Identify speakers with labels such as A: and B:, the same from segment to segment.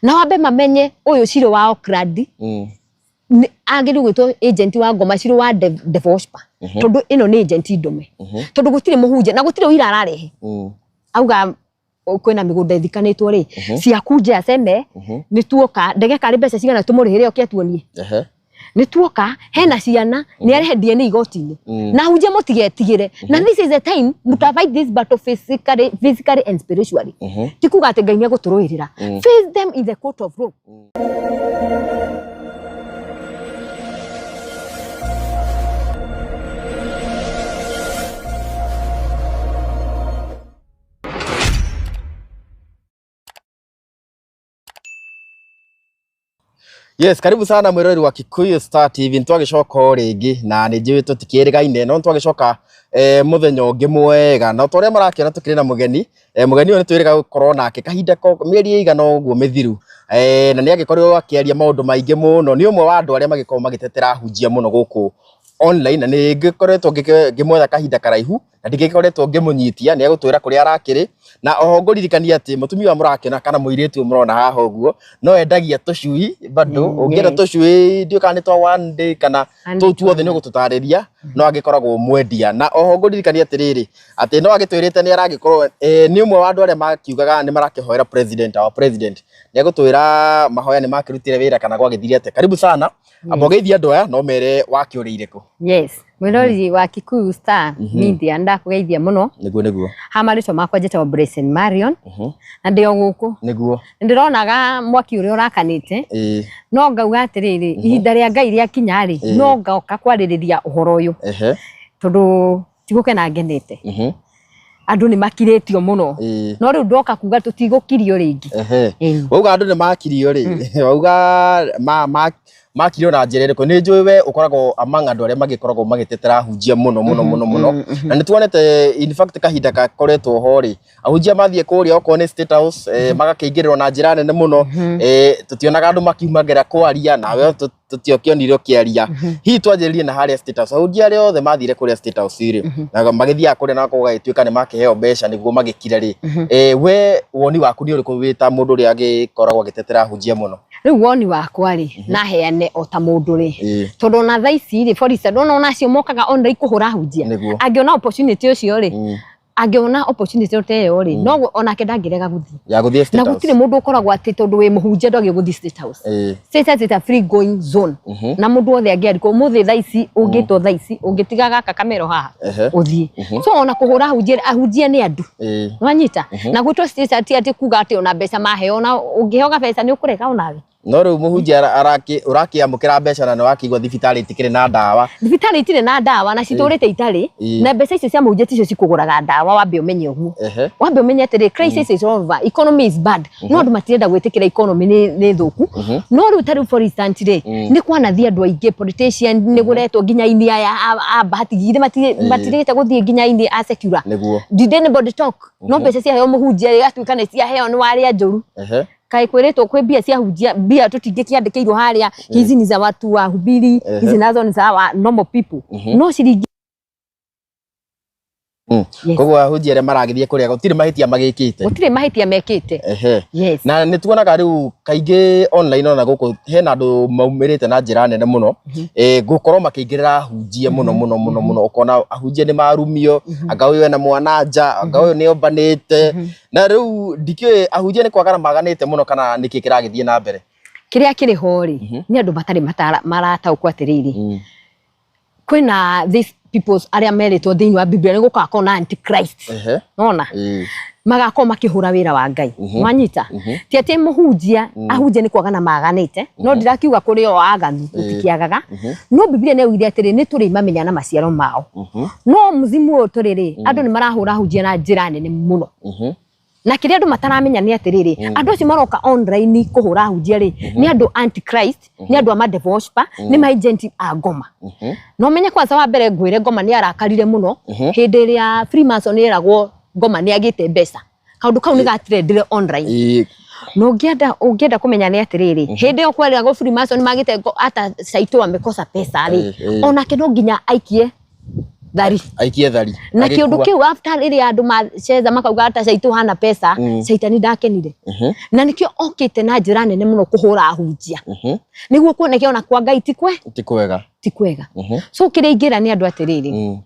A: na wambe mamenye uyu Ciro wa Okradi agiru gwitwo agent wa Ngoma Ciro wa Devoshpa tondu ino ni agent ndume tondu gutire muhunjia na gutire uira ararehe auga kwena migunda ithikanitwo ri ciakunje aseme ni tuoka ndege kari mbeca cigana tumurihire okia tuonie ni tuoka hena ciana ni arehe DNA igotini na hunjia mutigetigire na this is the time to fight this battle physically and spiritually tikuga ati Ngai ni guturuirira face them in the court of law.
B: Yes, karibu sana mwirori wa Kikuyu Star TV. Ntwagicoka ringi na ni njiwe tutikirigaine no ntwagicoka muthenya ungi mwega na toria marakiona tukiri na mugeni mugeni ni twirega gukorwo nake kahinda ko mieri igana uguo mithiru na ni agikorwo akiaria maundu maingi muno ni umwe wa andu aria magikorwo magitetera hunjia muno guku online na ni ngikoretwo ngimwetha kahinda karaihu na ndingikoretwo ngimunyitia ni agutwira kuria arakiri na oho nguririkania ati mutumia wa murakena kana muiritu murona haha uguo no endagia tucui bado ungira tucui ndio kana twa one day kana tuothe ni gututariria no agikoragwo mwendia na oho nguririkania atiriri ati no agitwirite ni aragikorwo ni umwe wa andu aria makiugaga ni marakihoera president our president ni agutwira mahoya ni makirutire wira kana gwagithiria ate karibu sana abogeithia andu aya no mere wakiurire ku.
A: Yes, mwirori wa Kikuyu Star media ndakugeithia muno
B: niguo
A: hamarito makwa njeta Blessing Marion na ndio guku
B: niguo
A: ndironaga mwaki uri urakanite no ngauga atiriri ihinda ria Ngai ria kinyari no ngoka kwaririria uhoro uyu tondu tigukena ngenete andu ni makiretio muno no riu ndoka kuga tutigukirio ringi
B: wauga andu ni makirio ri wauga makirio na njere ko ni njwe ukoragwo among andu aria magikoragwo magitetera hunjia muno na ni tuonete in fact kahinda kakoretwo ho ri ahunjia mathie kuria okone State House magakiingirwo na njira nene muno tutionaga andu makiumagera kwaria nawe tutiokionire kiaria hi twanjiririe na haria State House ahunjia ri othe mathire kuria State House ri na magithia kuria na kugagituika ni makiheo mbeca niguo magikira ri we woni waku ni uriku wita mundu ri agikoragwo agitetera hunjia muno
A: riu woni wakwa ri na heane o ta mundu ri tondu na thaici ri for instance no nacio mokaga online kuhura hunjia angiona opportunity ucio ri angiona opportunity oteyo ri no onake ndangirega guthi
B: ya guthi State House
A: na gutire mundu ukoragwo ati tondu we muhunjia ndoge guthi State House State House is a free going zone na mundu othe angiariko muthi thaici ungito thaici ungitiga gaka kamero haha uthie so ona kuhura hunjia ni andu wanyita na gwitwo State House ati kuga ati ona mbeca maheo na ungihoga mbeca ni ukurega onawe
B: no riu muhunjia urakiamukira mbeca na wakigwa thibitari itikire na ndawa
A: thibitari itire na ndawa na citurite itari na mbeca icio cia muhunjia ticio cikuguraga ndawa wambe umenye uguo wambe umenye atiri crisis is over economy is bad no andu matirenda gwitikira economy ni thuku no riu tari for instance ri ni kwanathia andu aingi politician ni guretwo nginya ini aya bahatigire matirite guthie nginya ini a secure did anybody talk no mbeca cia heo muhunjia igatuika ni cia heo ni waria njuru kai kweretwo kwe bia cia hunjia bia tutingikiandikirwo haria hizi ni za watu wa hubiri hizi nazo ni za normal people no ciringi
B: koguo hunjia aria maragithie kuria gutire mahitia magikite
A: gutire mahitia mekite yes
B: na ni tuonaga riu kaingi online ona guku hena andu maumirite na njira nene muno gukorwo makiingirira hunjia muno ukona ahunjia ni marumio anga uyu na mwananja anga uyu ni ombanite na riu ndikiwe ahunjia ni kwagara maganite muno kana niki kiragithie na mbere
A: kiria kiri hori ni andu batari marataukwo atiriri kwina this peoples aria meritwo thiini wa Biblia ni gukako na antichrist nona magako makihura wira wa Ngai wanyita ti ati muhunjia ahunjia ni kwagana maganite no ndirakiuga kuri o aganu utikiagaga no Biblia ni ugiria atiri ni turi mamenya na maciaro mao no muzimu uturiri andu ni marahura hunjia na njira nene muno na kiria andu mataramenya ni atiriri andu acio maroka online kuhura hunjia ri ni andu antichrist ni andu ama Devoshpa ni ma agent a Ngoma no menye kwanza wa mbere ngwire Ngoma ni arakarire muno hindi ria Freemason eragwo Ngoma ni agite mbeca kaundu kau ni gatrendire online no ungienda kumenya ni atiriri hindi o kweragwo Freemason magite ata saito amekosa pesa ri ona kino nginya aikie thari
B: aikie thari
A: na kiundu kiu after iri andu maceza makauga ata caitu hana pesa caitani ndakenire na nikio okite na njira nene muno kuhura ahunjia niguo kuoneke ona kwa Ngai ti kwega so kire ingira ni andu atiriri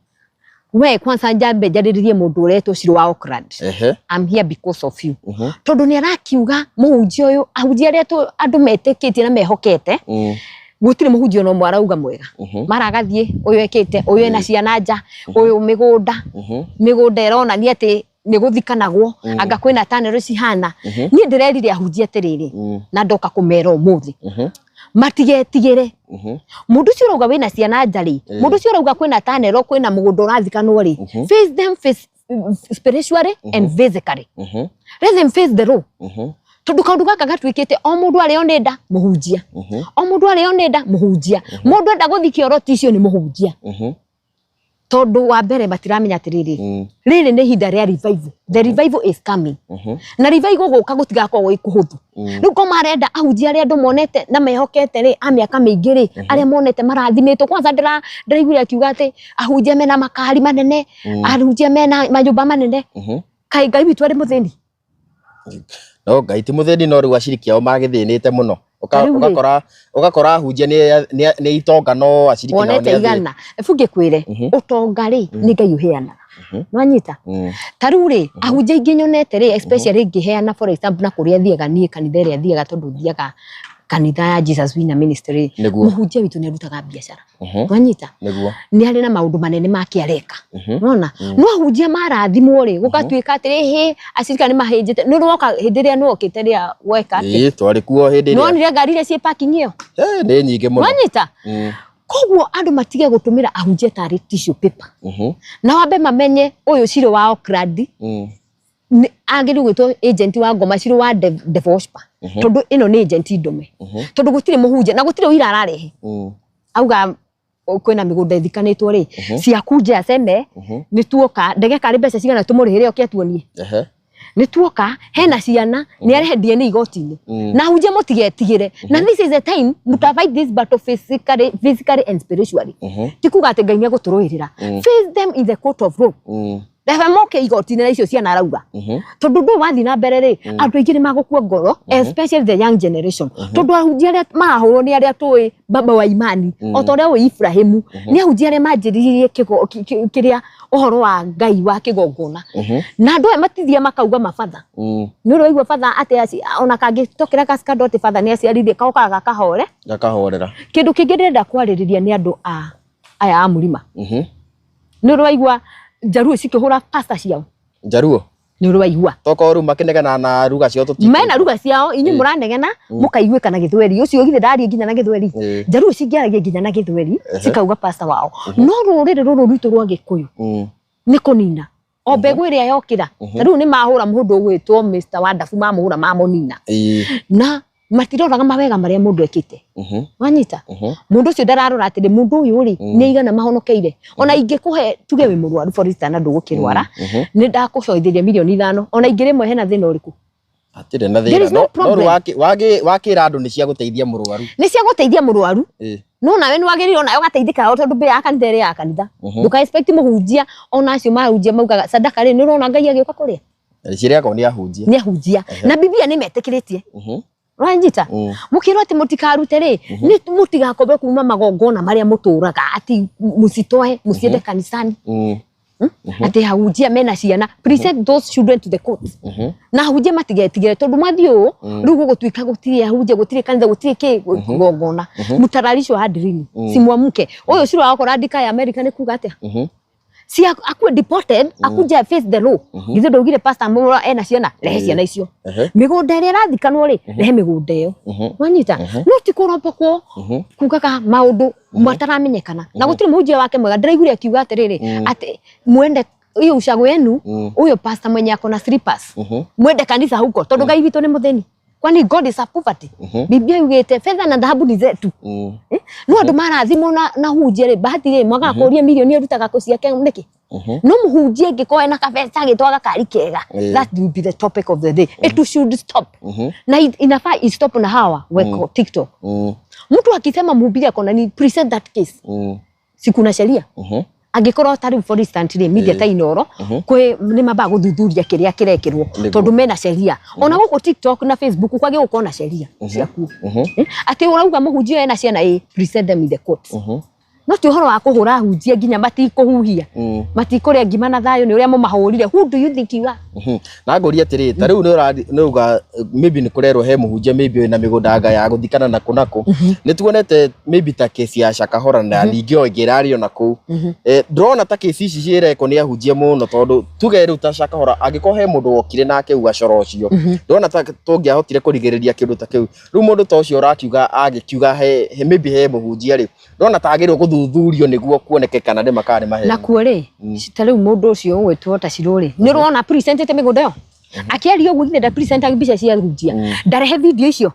A: we kwanza njambe njaririe mundu uretwo Ciro wa Auckland I'm here because of you tondu ni arakiuga muhunjia uyu ahunjia aretwo andu metikitie na mehokete gutire muhunjia no mwarauga mwega maragathie uyu ekite uyu ena ciana nja uyu migunda erona ni ati ni guthikanagwo anga kwina tanero cihana ni ndirerire ahunjia atiriri na ndoka kumera umuthi matigetigire mundu cio rauga wina ciana njari mundu cio rauga kwina tanero kwina mugunda urathikanwo ri face them spiritually and physically let them face the law tondu kaundu gaka gatwikite o mundu ari onenda muhunjia o mundu ari onenda muhunjia mundu enda guthikia oroti icio ni muhunjia tondu wa mbere batiramenya atiriri riri ni hinda ria revival the revival is coming na revival guka gutigakorwo ikuhuthu riu ko marenda ahunjia aria andu monete na mehokete ri amiaka mingi ri aria monete marathimitwo kwanza ndiraiguire akiuga ati ahunjia mena makari manene ahunjia mena manyumba manene kai Ngai witu ari muthini
B: no Ngai ti muthini no riu aciriki ao magithinite muno ugakora ahunjia ni itonga no aciriki nao
A: wonete igana efunge kwire utonga ri ni Ngai uheana nwanyita tariu ri ahunjia ingi nyonete ri especially ngiheana for example na kuria thiaga nie kanitha ria thiaga tondu thiaga kanitha ya Jesus Winner Ministry muhunjia witu ni arutaga biashara nwanyita ni ari na maundu manene makiareka unaona no ahunjia marathimwo ri gukatuika atiri he acirika ni mahinjite ni roka hindiria no okite ria weka ati
B: twari kuo hindiria
A: no ni ngari ria cie parking iyo
B: ni nyingi muno
A: nwanyita koguo andu matige gutumira ahunjia tari tissue paper na wambe mamenye uyu Ciro wa Auckland agiri gwitwo agent wa ngoma Ciro wa Devospa tondu ino ni agent ndume tondu gutire muhunjia na gutire uira ararehe auga kwina migunda ithikanitwo ri ciakunja aseme ni tuoka ndege kari mbeca cigana tumurihire okiatuonie ni tuoka hena ciana ni arehe DNA igotini na ahunjia mutigetigire na this is the time muta fight this battle physically and spiritually tikuga ati Ngai ni guturuirira face them in the court of law Defa moke igotini na icio ciana arauga tondu ndu wathi na mbere ri andu aingi ni magukua ngoro especially the young generation tondu ahunjia aria mahurwo ni aria tui baba wa imani otoria we Ibrahimu ni ahunjia aria manjiririe kiria uhoro wa Ngai wa kigongona na andu matithia makauga mabatha ni uroigwa batha ati ona kangitokira kaskado ati batha ni aciarithie kaukaga gakahorera kindu kingi ndenda kwaririria ni andu aya amurima ni uroigwa Jaruo cikihura pasta ciao
B: Jaruo
A: ni uroigwa
B: toko ru makinegana na ruga cio tuti
A: mena ruga ciao inyu muranegena mukaiguika na githweri ucio githe ndari nginya na githweri Jaruo cingiaragia nginya na githweri cikauga pasta wao no rurire ruru rwitu rwa Gikuyu ni kunina o mbegu iria yokira riu ni mahura mundu gwitwo Mr Wonderful mamuhura mamunina na matiroraga mawega maria mundu ekite wanyita mundu ucio ndararora ati mundu uyu ri ni igana mahonokeire ona ingikuhe tuge wi murwaru for instance na ndugukirwara ni ndakucoithiria milioni 5 ona ingirimwe hena thina uriku
B: atire na thina no wakira andu ni cia guteithia murwaru no nawe ni wagiriro nayo gateithika tondu be akanitha ria akanitha nduka expect muhunjia ona acio mahunjia maugaga sadaka ri ni urona Ngai agioka kuria ciria ko ni ahunjia
A: na Biblia ni metikiritie Ranjita mukiro ati mutikarute ri ni mutigakobe kuma magongona maria muturaga ati musitoe musiende kanisani ati ahunjia mena ciana present those children to the court na ahunjia matigetigire tondu mathio rugo gutwika gutire ahunjia gutire kanitha gutire ki gongona mutararishwa hadrini simwamuke uyu Ciro wako radika ya America ni kuga atia si aku deported akuja face the law githe ndogire pastor mura ena ciana rehe ciana icio migunda ria rathikanwo ri rehe migunda iyo wanyita no tikurompoko kugaga maundu mataramenyekana na gutire muhunjia wake mwega ndiraiguire akiuga atiriri ati mwende uyu ucago yenu uyu pastor mwenye akona slippers mwende kanisa huko tondu Ngai witu ni mutheni kwani God is a poverty Biblia yugete fedha na dhahabu ni zetu no andu marathimo na hunjia ri bahati ri mwaga kuria milioni erutaga ko ciake niki no muhunjia ngikoe na kabesa gitwaga kari kega that will be the topic of the day it should stop na inafaa stop na hawa weko TikTok mtu akisema mhubiri akona ni present that case si kuna sheria Angĩkorwo tari for instance media ta Inoro kwe nĩ mamba guthuthuria kiria kirekirwo tondu mena sheria ona guku TikTok na Facebook kwage gukorwo na sheria ciaku ati urauga muhunjia ena ciana present them in the court no ti uhoro wa kuhura hunjia nginya matikuhuhia matikuria ngima na thayo ni uria mamahurire. Who do you think you are?
B: Na ngoria atiri ta riu ni uga maybe ni kurerwo he muhunjia maybe na migundanga ya guthikana na kunako ni tuonete maybe ta kesi ya Shakahora na ningi ogerario na ku drona ta kesi ici cireko ni ahunjia muno tondu tuge riu ta Shakahora angiko he mundu wokire nake uga coro ucio drona ta tungiahotire kurigiriria kindu ta kiu riu mundu ta ucio urakiuga agikiuga he maybe he muhunjia ri drona ta agirwo guthuthurio niguo kuoneke kana ni makari mahe
A: na kuore citariu mundu ucio gwetwo ta ciruri ni rona presentete migunda yo akiario uguo nda present mbica cia hunjia ndarehe video icio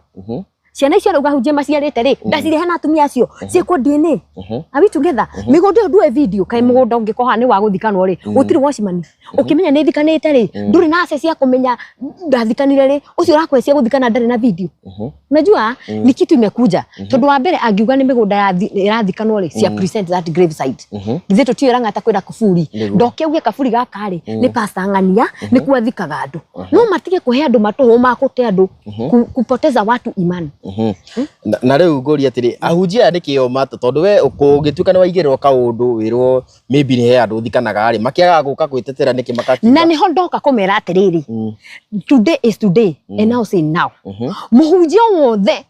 A: ciana icio rauga hunjia maciarite ri ndacirehe na atumia acio ciekwo DNA abi together migunda ndue video kai mugunda ungikoha ni wa guthikanwo ri gutiri washimani ukimenya ni thikanite ri nduri na access ya kumenya ndathikanire ri ucio urakwecia guthikana ndari na video unajua ni kitu imekuja tondu wa mbere angiuga ni migunda irathikanwo ri cia present that grave site githe tio ranga ta kwenda kufuri ndoke uge kafuri gaka ri ni pasangania ni kuathikaga andu no matige kuhe andu matuhu ma kute andu kupoteza watu imani
B: na riu ngori atiri ahunjia ni kio mata tondu we ukugituka ni waigirwo kaundu wirwo maybe ni he andu thikanaga ri makiaga guka gwitetera niki makaki
A: na ni ho ndoka kumera atiriri today is today and now say now muhunjia wothe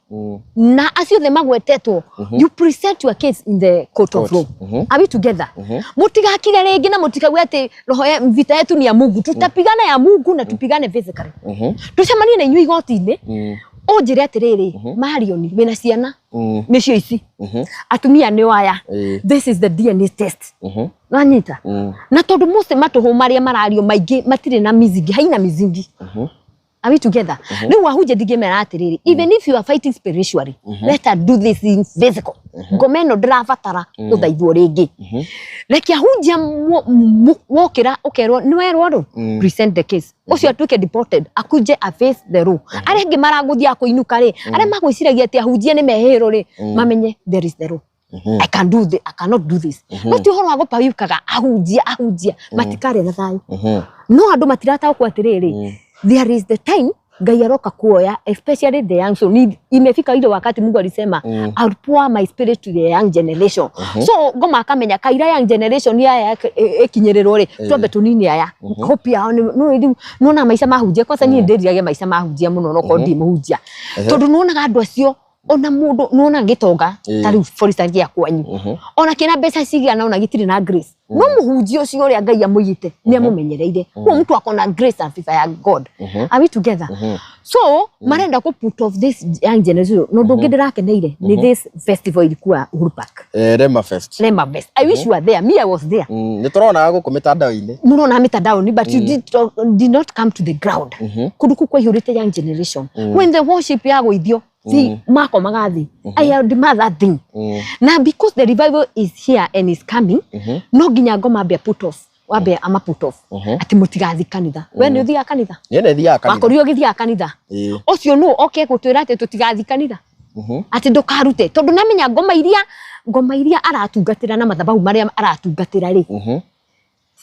A: na aciothe magwetetwo you present your case in the court of law are we together mutigakire ringi na mutikagwe ati roho ya vita yetu ni ya Mungu tutapigana ya Mungu na tupigane physically tucemanie na inyui igoti-ini onjire atiriri Marion wina ciana nicio ici atumia ni waya this is the DNA test nanyita na tondu mose matuhu maria marario maingi matire na mizingi haina mizingi are we together riu wahunjia ndigimera atiriri even if you are fighting spiritually let us do this in physical ngomeno ndirabatara uthaithwo ringi reke ahunjia wokira ukerwo ni werwo ru present the case ucio atuke deported akuje a face the law arengi maraguthia kuinuka ri are magwiciragia ati ahunjia ni mehero ri mamenye there is the law I can do this I cannot do this no ti horo wa gupayukaga ahunjia matikare na thayo no andu matirata ku atiriri there is the time Ngai aroka kuoya especially the young so imefika ile wakati Mungu alisema I'll pour my spirit to the young generation so ngoma akamenya kaira young generation ya ekinyerero ri twambe tunini aya hope ya no na maisha mahunjia kwanza ni ndiriage maisha mahunjia muno no kondi muhunjia tondu nona andu acio ona mundu nona gitonga tari for instance ya kwanyu ona kina mbeca cigana ona gitiri na grace no muhunjia ucio uri Ngai amuyite ni amumenyereire ko mtu akona grace and favor ya God are we together so marenda ku put of this young generation no ndungindirakeneire ni this festival ilikuwa Uhuru Park
B: Rema Fest
A: I wish you were there me I was there
B: ni turona guku mitandao-ini
A: murona mitandao-ini but you did not come to the ground kuduku kwa ihurite young generation when the worship ya goithio see mako magathi I demand that thing now because the revival is here and is coming no ginya ngoma be put off wabe ama put off ati mutigathi kanitha we ni uthia kanitha
B: ni thia kanitha
A: wakorio githia kanitha ucio no okay gutwira ati tutigathi kanitha ati ndukarute tondu namenya ngoma iria aratungatira na mathabahu maria aratungatira ri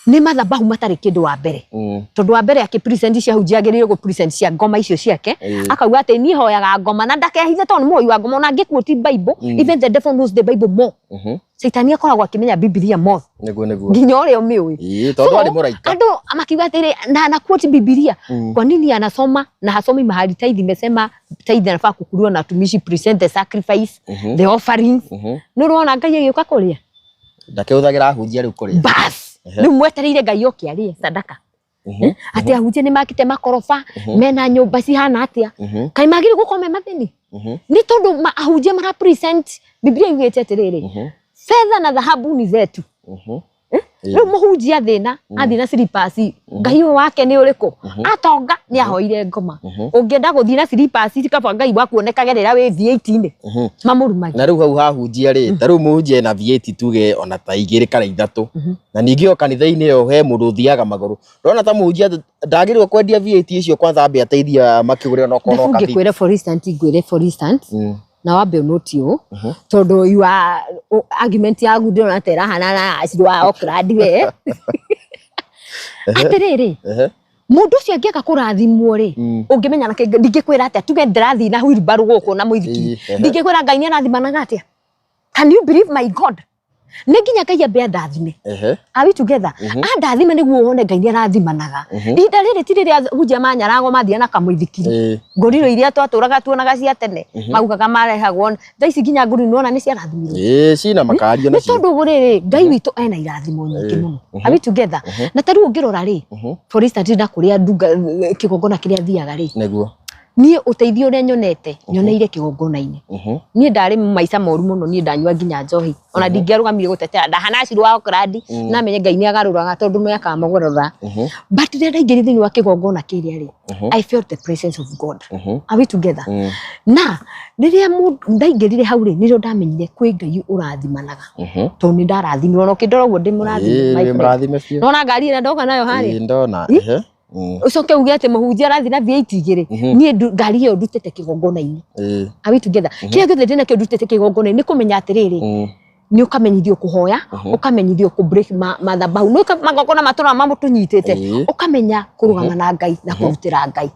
A: ni mathabahu matari kindu wa mbere tondu wa mbere akipresent cia hunjiagiririo go present cia ngoma icio ciake akauga ati ni hoyaga ngoma na ndakehithe tondu moyo wa ngoma na ngikuoti Bible even the devil knows the Bible more Saitani akoragwo akimenya Biblia more
B: niguo
A: nginya ore omiwi
B: tondu ari muraika
A: andu amakiuga atiri na quote Biblia kwa nini anasoma na hasomi mahali tithe imesema tithe nafaa kukuliwa na tumishi present the sacrifice the offerings nurona Ngai agioka kuria
B: ndakehuthagira hunjia riu kuria
A: bas ni mwetereire Ngai oke arie sadaka ati ahunjia ni makite makorofa mena nyumba cihana atia kai magiri gukome mathini ni tondu ahunjia mara present Biblia yugete atiriri fedha na dhahabu ni zetu riu muhunjia thina athina slippers Ngai wake ni uriku atonga ni ahoire ngoma ungienda guthina slippers tikaba Ngai wakuonekaga rira wi V8 mamurumagi
B: na riu hau hahunjia ri ta riu muhunjia na V8 tuge ona ta igiri kana ithatu na ningi o kanitha-ini yo he mundu thiaga maguru rona ta muhunjia ndagirwo kwendia V8 icio kwanza ambe ateithia makigure no kono
A: kabi ngwire for instance na wambe unotio tondu you are argument ya gudu na tera hanana acidwa okradi we atiriri mundu cio angiaka kurathimwo ri ungimenya nake ndingikwira atia tuge ndirathi na wheelbarrow guku na muithikiri ndingikwira Ngai ni arathimanaga atia. Can you believe my God? Neginya Ngai ambe andathime. Are we together? Andathime niguo wone Ngai ni arathimanaga. Ihinda riri ti riria hujia manyarago mathia na kamuithikiri nguriro iria twaturaga tuonaga cia tene maugaga marehagwo thaa ici nginya nguri nona ni cia rathimiro
B: cina makaria
A: na tondu guriri Ngai witu ena irathimo nyingi muno. Are we together? Na taru ngirora ri for instance nda kuria ndunga kigongona kiria thiaga ri
B: niguo
A: nie uteithio uria nyonete nyoneire kigongona-ini nie ndari maica moru muno nie ndanyua nginya njohi ona ndingiarugamire gutetea ndahana ciru wa kradi na menye Ngai ni agaruraga tondu no yakamagorora but rĩrĩa ndaingĩrire thĩinĩ wa kigongona kĩrĩa ri I felt the presence of God. Are we together? Na rĩrĩa ndaingĩrire hau ri nĩrĩo ndamenyire kwĩ Ngai ũrathimanaga tondu nĩ ndarathimirwo no kĩndora ũguo ndĩ mũrathime nona ngari ĩrĩa ndoka nayo harĩa
B: ndona
A: ucoke uge ati muhunjia arathi na V8 igiri nie ngari iyo ndutete kigongona-ini. Are we together? Kile githe ndina kio ndutete kigongona-ini kumenya atiriri ni ukamenyithio kuhoya ukamenyithio ku break mathabahu no magongona matura mamu tunyitete ukamenya kurugama na Ngai na kurutira Ngai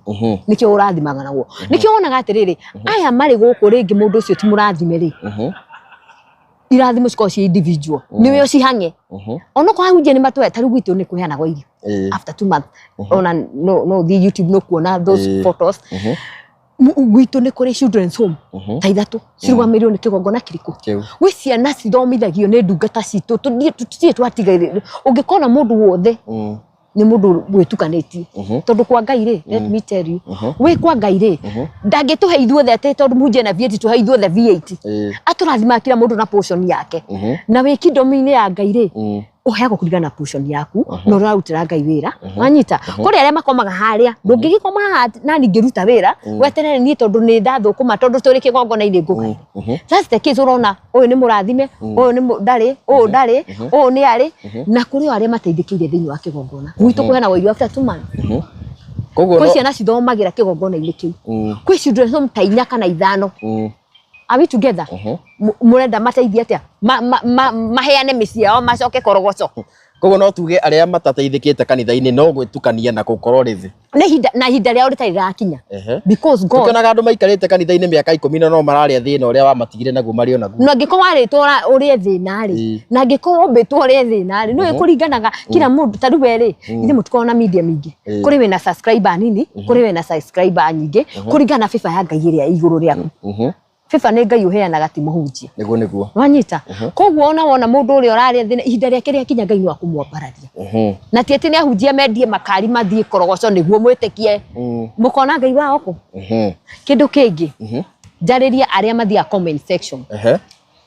A: nikio urathimaga naguo nikio wonaga atiriri aya mari guku ringi mundu ucio ti murathime ri irathimo ciko cia individual niwe ucihange ono kwa hujia ni matwe tari gwitu ni kuheana gwa irio after 2 months ona no the YouTube no kuona those photos gwitu ni kuri children's home ta ithatu cirugamĩrĩirwo nĩ kĩgongona kĩrĩkũ gwĩ ciana cithomithagio nĩ ndungata citũ tũtie twatigaire ũngĩkona mũndũ wothe ni mundu gwitukanĩtie tondu kwa Ngai ri let me tell you we kwa Ngai ri ndangĩtũhe ithuothe ate tondu munje na V8 tũhe ithuothe V8 atũrathima kila mundu na portion yake na wĩ kingdom-inĩ ya Ngai ri uheagwo kũringana na portion yaku no ũrarutĩra Ngai wĩra wanyita kũrĩ arĩa makomaga harĩa ndũngĩgĩkoma na ningĩruta wĩra weterere niĩ tondu nĩ ndathũkũma tondu tũrĩ kĩgongona-inĩ ngũgai that's the case ũrona ũyũ nĩ mũrathime ũyũ nĩ ndarĩ ũyũ ndarĩ ũyũ nĩ arĩ na kũrĩ arĩa mateithĩkĩire thĩinĩ wa kĩgongona gwitũ kũheana irio after 2 months kwĩ ciana cithomagĩra kĩgongona-inĩ kĩu kwĩ children's home ta 4 kana 5 Are we together? Murenda mateithia atia maheane mĩciĩ yao macoke korogoco
B: koguo no tuge aria matateithĩkĩte kanitha-inĩ no gwĩtukania na gũkorwo rĩthĩ
A: na ihinda rĩao rĩtarĩ rĩrakinya because God
B: tukonaga andũ maikarĩte kanitha-inĩ mĩaka 10 na no mararĩa thĩna ũrĩa wamatigire naguo marĩ onaguo
A: na angĩkorwo warĩtwo ũrĩe thĩna rĩ na angĩkorwo mbĩtwo ũrĩe thĩna rĩ no ĩkũringanaga kila mũndũ ta rĩu rĩ ithe mũtukorwo na media mingĩ kũrĩ wĩna subscriber nini kũrĩ wĩna subscriber nyingĩ kũringana na FIFA ya Ngai ĩrĩa igũrũ rĩaku FIFA nĩ Ngai ũheanaga ti mũhunjia nĩguo wanyita koguo wona mũndũ ũrĩa ũrarĩa thĩna ihinda rĩake rĩakinya Ngai nĩ akũmwambararia na ti atĩ nĩ ahunjia mendie makari mathiĩ korogoco nĩguo mwĩtĩkie mũkona Ngai wao kũ kĩndũ kĩngĩ njarĩria arĩa mathiaga comment section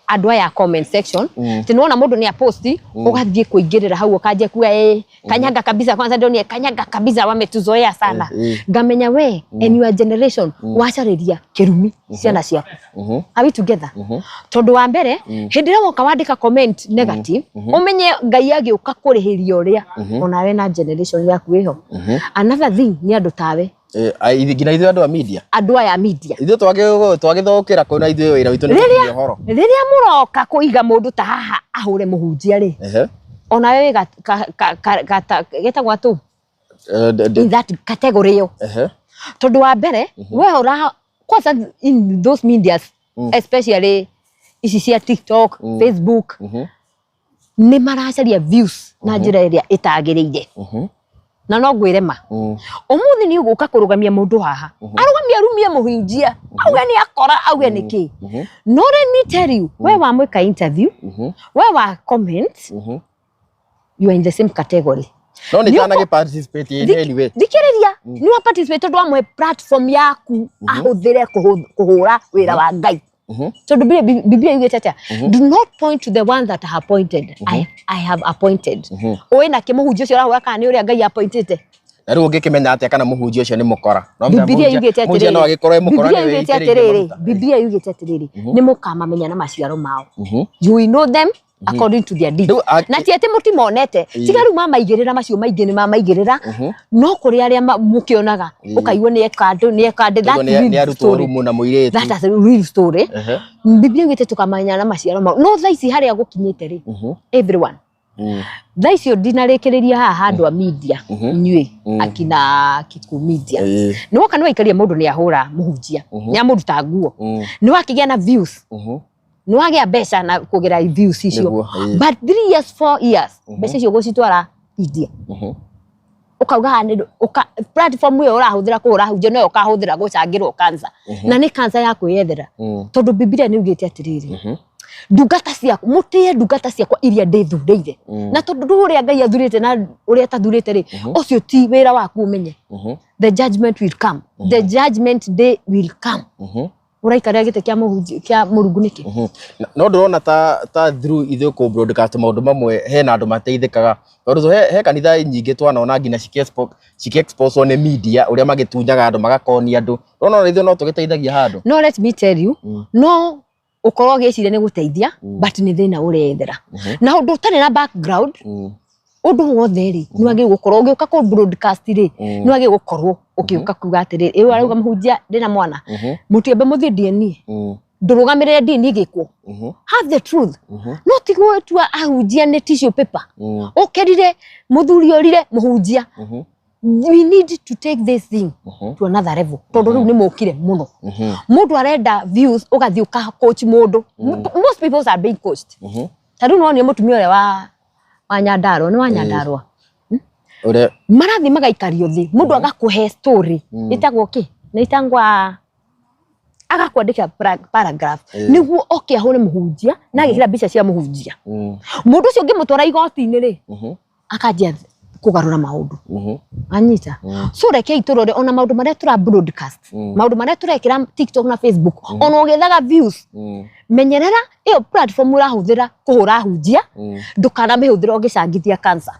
A: andũ aya comment section ti nona mundu ni aposti ugathie kuingirira hau ukaje kuwa kanyaga kabisa kwanza ndio ni kanyaga kabisa wametuzoea sana ngamenya we and your generation wachariria kirumi ciana ciaku are we together tondu wa mbere hindira woka wandika comment negative umenye Ngai agiuka kurihiria uria onawe na generation yaku iho another thing ni andu tawe ngina ithuĩ andũ a media andũ aya media ithuĩ twagĩthokĩra kwona ithuĩ wĩra witũ nĩ ũhoro rĩrĩa mũroka kũiga mũndũ ta haha ahũre mũhunjia rĩ ona wewe getagwo atũ in that category yo tondu wa mbere we kwanza in those medias especially ici cia TikTok Facebook nĩ maracaria views na njĩra ĩrĩa ĩtagĩrĩire na no gwirema umuthi ni uguka kurugamia mundu haha arugamia rumie muhunjia auge ni akora auge niki no let me tell you we wa mwika interview we wa comment you are in the same category no ni kana ge participate in anyway dikiriria ni wa participate ndo amwe platform yaku ahuthire kuhura wira wa Ngai so the Biblia yugete atia do not point to the one that I have appointed I have appointed owe na kimuhunjia ucio rahura kana ni uria Ngai appointete na riu ngikimenya atia kana muhunjia ucio ni mukora no Biblia yugete atia no agikorwo mukora ni Biblia yugete atia ni mukama menya na maciaro mao you will know them according to their deeds na ti ati mutimonete tigaru mamaigirira macio maingi ni mamaigirira no kuri aria mukionaga ukaigwa ni ekande that is a real story Biblia ngite tukamanya na maciaro no thaici haria gukinyite ri everyone thaici ndinarikiriria haha handu a media nyui akina Kiku media ni woka ni waikaria mundu ni ahura muhunjia ni amuruta nguo ni wakigia na views no agia mbeca na kugera views icio but 3 years 4 years mbeca icio gucitwara India ukauga ni platform yo urahuthira ko urahunjia no ukahuthira gucangirwo cancer na ni cancer ya kwiyethera tondu Biblia ni ugite atiriri ndungata ciaku mutie ndungata ciakwa iria ndithureire na tondu uria Ngai athurite na uria tathurite ri ucio ti wira waku umenye the judgment will come the judgment day will come uraikaria gite kia Murungu niki
B: no ndorona ta through ithe ko broadcast maundu mamwe he na andu mateithikaga tondu he kanitha nyingi twanona ngina ciki expose on media uria magitunyaga andu magakoni andu ndorona ithe no tugiteithagia handu
A: no let me tell you no ukorwo gicire ni guteithia but ni thina urethera na undu utari na background undu wothe ri ni wagi gukorwo ugiuka ko broadcast ri ni wagi gukorwo ukiuka kuga atiri iwe arauga muhunjia ndina mwana mutiembe muthindie ni ndurugamirire dini gikwo have the truth no tigwo tua ahunjia ni tissue paper ukerire muthuri orire muhunjia we need to take this thing to another level tondu riu ni mukire muno mundu arenda views ugathi uka coach mundu most people are being coached tadu no ni mutumia ule wa Nyandarua ni wa Nyandarua
B: ure
A: marathi magaikario thi mundu agakuhe story itagwo ki na itangwa agakwandika paragraph niguo oke ahure muhunjia na agikira mbica cia muhunjia mundu ucio ngimutwara igoti-ini ri akajia kugarura maundu anyita so reke iturore ona maundu maria tura broadcast maundu maria turekira TikTok na Facebook ona ugethaga views menyerera iyo platform urahuthira kuhura hunjia ndukana mihuthira ugicangithia cancer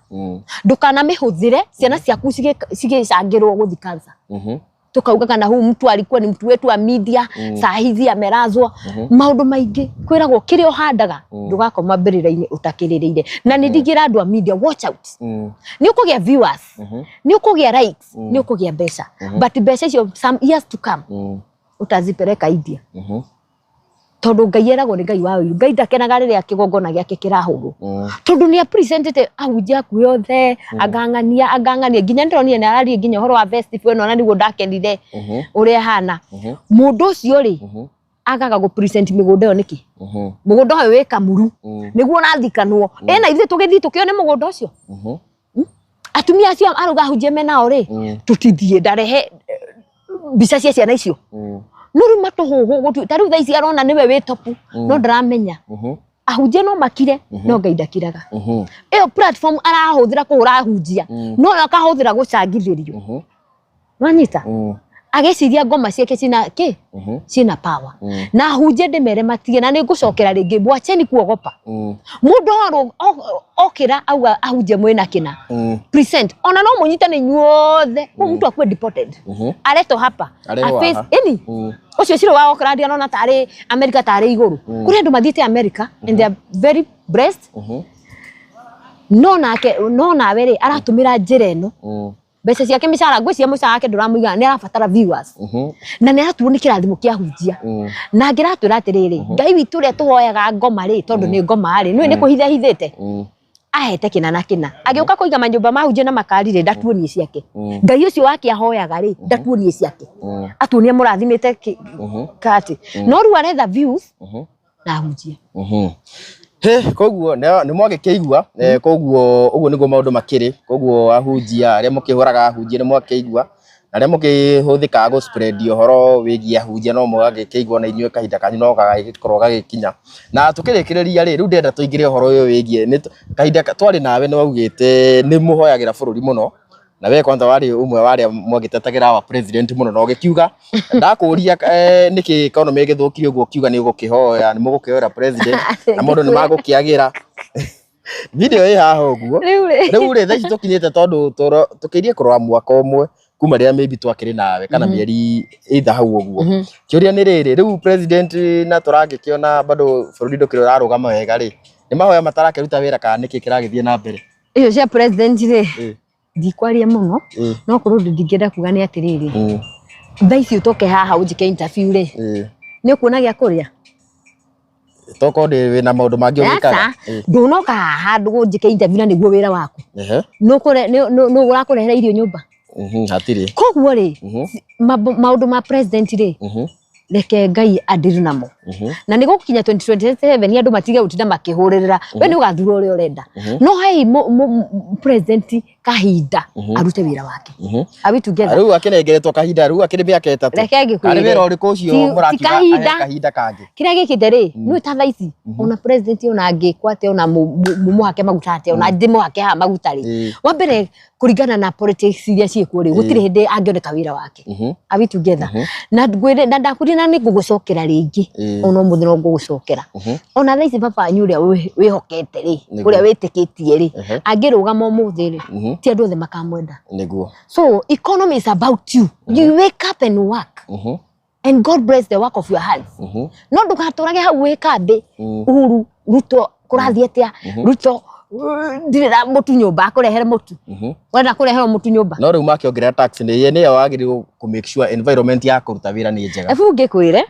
A: ndukana mihuthire ciana ciaku cigicangirwo guthi cancer tukauga kana hu mtu alikuwa ni mtu wetu wa media saa hizi amerazwa maundu maingi kwiragwo kirio handaga ndugakoma mbirira-ini utakirireire na ni ndigira andu a media watch out ni ukugia viewers ni ukugia likes ni ukugia mbeca but mbeca icio some years to come utazipeleka India tondu Ngai eragwo ni Ngai wa uyu Ngai ndakenaga riria kigongona giake kirahurwo tondu ni presented ahunjia ku yothe agangania nginya ndironire ni ararie nginya horo wa festival no na niguo ndakenire uria hana mundu ucio ri agaga go present migunda yo niki mugunda uyu wi Kamuru niguo nathikanwo ena ithe tugithi tukione mugunda ucio atumia acio aruga ahunjia menao ri tutithie ndarehe mbica cia ciana icio nuru matuhuhu tariu thaici arona niwe wi topu no ndaramenya ahunjia no makire no Ngai ndakiraga iyo platform arahuthira kuhura ahunjia no akahuthira gucangithirio wanyita ageciria ngoma ciake cina power na ahunjia ndimere matige na ni ngucokera ringi mwacheni kuogopa mundu okira auga ahunjia mwena kina present ona no munyitane nyuothe mtu akwe deported areto hapa face any ucio ciro wa okra no na tari America tari iguru kuri andu mathite America and they are very blessed no nawe ri aratumira njira eno mbeca ciake micara ngwiciria mucara wake nduramuiga ni arabatara viewers na ni aratuo ni kirathimo kia hunjia na ngiratwira atiriri Ngai witu ria tuhoyaga ngoma ri tondu ni ngoma ri ni kuhitha hithite ahete kina na kina agiuka kuiga manyumba mahunjia na makari ri ndatuonie ciake Ngai ucio wake ahoyaga ri ndatuonie ciake atuonie murathimite kati no ru aretha views na hunjia
B: koguo ni mwagikeigua koguo uguo niguo maundu makiri koguo ahunjia aria mukihuraga ahunjia ni mwagikeigua na aria mukihuthika go spread uhoro wigie ahunjia no mwagikeigua na inyue kahinda kanyu no gagikorwo gagikinya na tukirikiriria ri riu ndenda tuingire uhoro uyu wigie ni kahinda twari nawe ni waugite ni muhoyagira bururi muno na we kwanza wari umwe wari mwagitetagira wa president muno no gikiuga ndakuria niki economy igithukirio guo kiuga ni gukihoya ni mugukihoya president na mundu ni magukiagira video ĩ haha ũguo rĩu rĩ thaici tukinyĩte tondu tukirie kurora mwaka ũmwe kuma rĩrĩa maybe twakĩrĩ nawe kana mĩeri either hau ũguo kĩũria nĩ rĩrĩ rĩu president na tũrangĩkĩona bado bũrũri ndũkĩrĩ ũrarũgama wega rĩ ni mahoya matarakiruta wira kana niki kiragithie na mbere
A: iyo cia president ri ndikwaria muno no kuru ndingenda kuga ni atiriri thaici utoke haha ujike interview ri ni kuona gia kuria
B: toko ndi wina maundu mangi ugikaga
A: ndunoka haha ndujike interview na niguo wira waku no kure no urakurehera irio nyumba
B: hatiri
A: koguo ri maundu ma president ri reke Ngai adiru namo na niguo gukinya 2027 ni andu matige gutinda makihuririra we ni ugathura uria urenda no hai president kahinda arute wira wake abi together
B: riu akinengeretwo kahinda riu akiri miaka 3
A: reke ngikwire
B: ari wira uriku ucio murakiga kahinda kangi
A: kiria gikite ri ni utatha ici ona president ona angikwate ona mumu hake magutate ona ndimu hake ha magutari wa mbere kuringana na politics iria ciekuo ri gutire hindi angioneka wira wake abi together na ngwire na ndakuri na ni ngugucokera ringi ona muthi no ngugucokera ona thaici papa nyuria wihokete ri kuria witikitie ri angirugama muthi ri ti andu othe makamwenda
B: niguo
A: so economy is about you you wake up and work and God bless the work of your hands no ndugaturage hau wikambi Uhuru Ruto kurathie tia Ruto ndirira mutu nyumba akurehere mutu wenda kurehere mutu nyumba
B: no riu makiongerera tax ni ye niyo wagiri ku make sure environment ya kuruta wira ni njega
A: efu ngikwire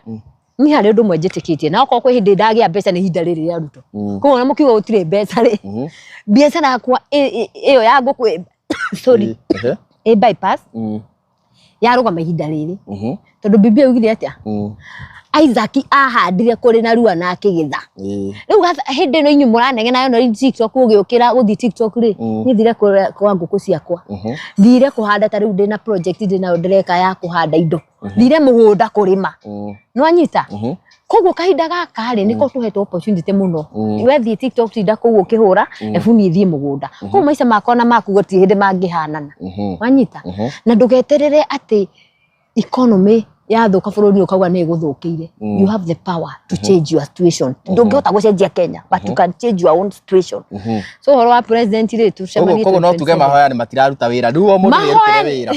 A: ni hari undu mwenjetikitie na okwo kwi hindi ndagia mbeca ni hinda riri ya Ruto ko na mukiuga utire mbeca ri biacara yakwa iyo ya nguku sorry bypass ya rugama hinda riri tondu bibi ugire atia Isaac ahandire kuri na rua na akigitha riu hindi no inyu muranege nayo no TikTok ugiukira guthi TikTok ri ni thire kwa nguku ciakwa thire kuhanda ta riu ndina project ndina ndireka ya kuhanda indo thire mugunda kurima no anyita koguo kahinda gaka ri niko tuhetwo opportunity muno wethi TikTok tinda kuu ukihura efuni thie mugunda ko maica makona maku goti hindi mangihanana wanyita na ndugeterere ati economy ya thuka bururi ukauga ni guthukiire you have the power to change your situation ndungihota gucenjia Kenya but you can change your own situation so horo wa president ri tucemanie
B: koguo no tuge mahoya ni matiraruta wira riu o mundu wirutire wira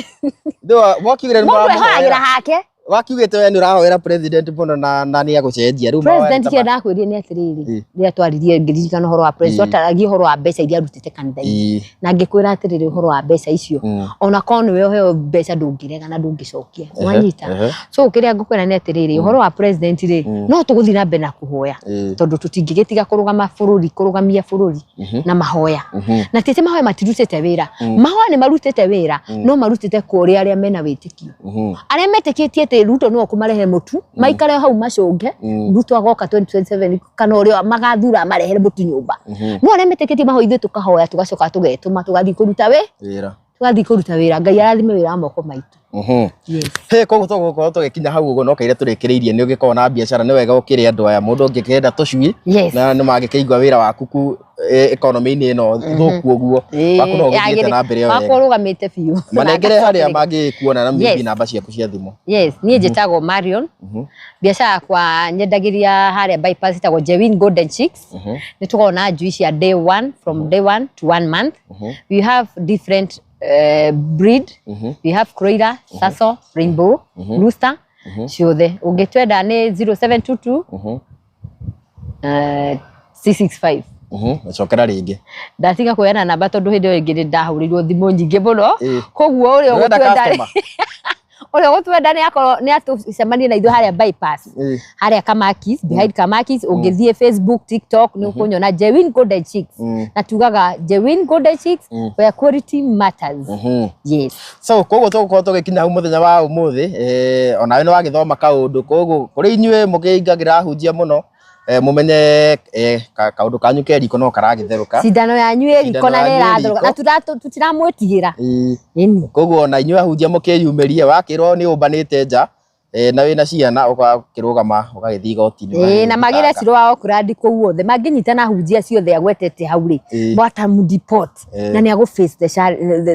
B: ndo wakiugire ni
A: mahoya hake
B: wakiugite we ni urahoera president muno na ni agucenjia riu
A: president kia ndakwirie ni atiriri ria twaririe ngiririkana horo wa president ataragie horo wa mbeca iria arutite kanitha-ini na ngikwira atiriri horo wa mbeca icio ona kono we heo mbeca ndungirega na ndungicokia wanyita so kiria ngukwira ni atiriri horo wa president ri no tuguthi na mbere na kuhoya tondu tutingigitiga kurugama bururi kurugamia bururi na mahoya na tete mahoya matirutite wira mahoya ni marutite wira no marutite kuri aria mena witikio aria metikitie Ruto no kumarehe mutu maikare hau macunge Ruto agoka 2027 kana urio magathura marehere mutu nyumba no aria meteketi maho ithe tukahoya tugacoka tugetuma tugathi kuruta wira tugathi kuruta wira Ngai arathime wira amoko maitu
B: he koguo tugukorwo tugikinya hau uguo no kaire turikiriirie ni ugikorwo na biacara ni wega ukiri andu aya mundu ungikenda tucui na ni magikeigua wira waku ku economy ni no thuku uguo wakorwo ugithiite na mbere wega
A: wakorugamite biu
B: manengere haria mangikuona na maybe namba ciaku cia thimu
A: ni njitagwo Marion biacara kwa nyendagiria haria bypass itagwo Jewin Golden Chicks ni tukona njui cia day 1 from day 1 to 1 month we have different breed we have Croiler, Sasso, Rainbow, Rooster ciothe ungitwenda ni 0722 665
B: Cokera ringi
A: ndatiga kuheana namba tondu hindi iyo ingi ndahurirwo thimu nyingi muno koguo uria gutwenda uria gutwenda ni atucemanie na ithu haria bypass haria Kamakis behind Kamakis ungithie Facebook TikTok ni ukunyona Jewin Golden Chicks na tugaga Jewin Golden Chicks where quality matters yes
B: so koguo tugukorwo tugikinya hau muthenya wa umuthi ona we ni wagithoma kaundu koguo kuri inyue mukiingagira hunjia muno mumenye kaundu kanyu keriko no karagitheruka
A: cindano yanyu eriko na niratheruka na tutiramwitigira
B: koguo na inyue hunjia mukiyumirie wakirwo ni umbanite nja na wina ciana ukakirugama ukagithii gotini
A: na magire ciro wao kurandi ku wothe manginyitana hunjia ciothe agwetete hau ri mwata mudiport na ni ago face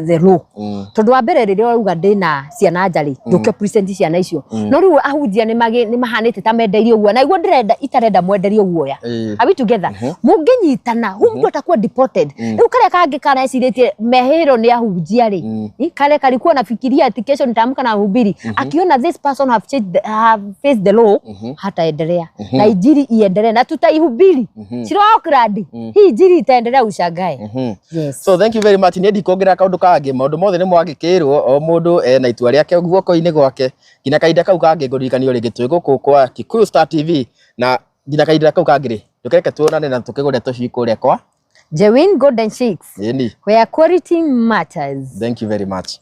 A: the law tondu wa mbere riria uga ndina ciana njari nduke present ciana icio no riu ahunjia ni mahanite ta mendeirio guo na iguo ndirenda itarenda mwenderio guoya are we together munginyitana humdu atakuwa deported riu kare kangi kana eciritie mehiro ni ahunjia ri kare kalikuwa nafikiria ati kesho nitaamka na hubiri akiona this person have have faced the law hataendelea na injili iendelee na tutaihubiri sio okradi hii injili itaendelea ushangae. Yes.
B: So thank you very much. Ni ndikongera kaundu kangi maundu mothe ni mwagikirwo o mundu na itua riake guoko-ini gwake nginya kahinda kau kangi ngurikanio ringi twi guku kwa Kikuyu Star TV na nginya kahinda kau kangi ndukereke tuonane na tukigure tucui kuria kwa
A: Jewin Golden Chicks, where quality matters.
B: Thank you very much.